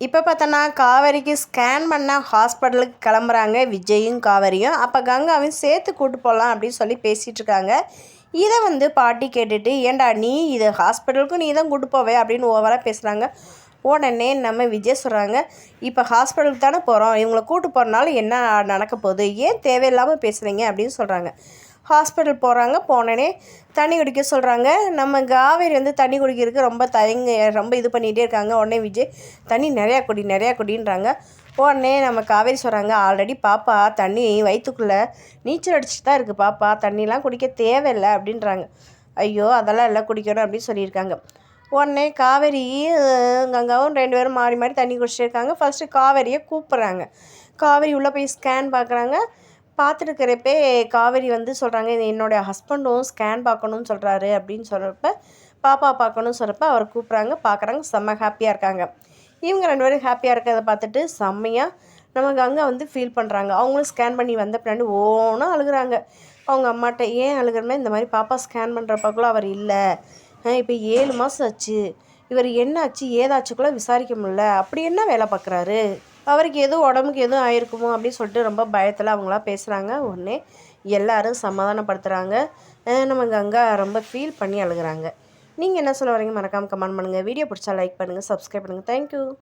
இப்போ பார்த்தோன்னா காவேரிக்கு ஸ்கேன் பண்ண ஹாஸ்பிட்டலுக்கு கிளம்புறாங்க விஜயும் காவேரியும். அப்போ கங்காவையும் சேர்த்து கூட்டு போகலாம் அப்படின்னு சொல்லி பேசிகிட்ருக்காங்க. இதை வந்து பாட்டி கேட்டுட்டு, ஏண்டா நீ இது ஹாஸ்பிட்டலுக்கும் நீ தான் கூட்டு போவே அப்படின்னு ஓவராக பேசுகிறாங்க. உடனே நம்ம விஜய் சொல்கிறாங்க, இப்போ ஹாஸ்பிட்டலுக்கு தானே போகிறோம், இவங்களை கூட்டு போகிறனால என்ன நடக்க போகுது, ஏன் தேவையில்லாமல் பேசுகிறீங்க அப்படின்னு சொல்கிறாங்க. ஹாஸ்பிட்டல் போகிறாங்க. போனோடனே தண்ணி குடிக்க சொல்கிறாங்க. நம்ம காவேரி வந்து தண்ணி குடிக்கிறதுக்கு ரொம்ப இது பண்ணிகிட்டே இருக்காங்க. உடனே விஜய் தண்ணி நிறையா குடின்றாங்க. உடனே நம்ம காவேரி சொல்கிறாங்க, ஆல்ரெடி பாப்பா தண்ணி வயிற்றுக்குள்ளே நீச்சல் அடிச்சுட்டு தான் இருக்குது, பாப்பா தண்ணிலாம் குடிக்க தேவையில்லை அப்படின்றாங்க. ஐயோ அதெல்லாம் எல்லாம் குடிக்கணும் அப்படின்னு சொல்லியிருக்காங்க. உடனே காவேரி கங்காவும் 2 பேரும் மாறி மாறி தண்ணி குடிச்சிட்டு இருக்காங்க. ஃபஸ்ட்டு காவேரியை கூப்பிட்றாங்க. காவேரி உள்ளே போய் ஸ்கேன் பார்க்குறாங்க. பார்த்துட்டுருக்கிறப்பே காவேரி வந்து சொல்கிறாங்க, இது என்னுடைய ஹஸ்பண்டும் ஸ்கேன் பார்க்கணுன்னு சொல்கிறாரு அப்படின்னு சொல்கிறப்ப, பாப்பா பார்க்கணுன்னு சொல்கிறப்ப அவர் கூப்பிட்றாங்க. பார்க்குறாங்க, செம்ம ஹாப்பியாக இருக்காங்க. இவங்க 2 பேரும் ஹாப்பியாக இருக்கிறத பார்த்துட்டு செம்மையாக நம்ம கங்கா வந்து ஃபீல் பண்ணுறாங்க. அவங்களும் ஸ்கேன் பண்ணி வந்த பின்னாடி ஓன்னு அழுகுறாங்க. அவங்க அம்மாட்ட, ஏன் அழுகுறமே, இந்த மாதிரி பாப்பா ஸ்கேன் பண்ணுறப்பக்குள்ள அவர் இல்லை, இப்போ 7 மாதம் ஆச்சு, இவர் என்ன ஆச்சு ஏதாச்சுக்குள்ளே விசாரிக்க முடியல, அப்படி என்ன வேலை பார்க்குறாரு, அவருக்கு எதுவும் உடம்புக்கு எதுவும் ஆயிருக்குமோ அப்படின்னு சொல்லிட்டு ரொம்ப பயத்தில் அவங்களாம் பேசுகிறாங்க. உடனே எல்லோரும் சமாதானப்படுத்துகிறாங்க. நம்ம கங்கா ரொம்ப ஃபீல் பண்ணி அழுகுறாங்க. நீங்கள் என்ன சொல்ல வரீங்க மறக்காமல் கமெண்ட் பண்ணுங்கள். வீடியோ பிடிச்சா லைக் பண்ணுங்கள், சப்ஸ்கிரைப் பண்ணுங்கள். தேங்க்யூ.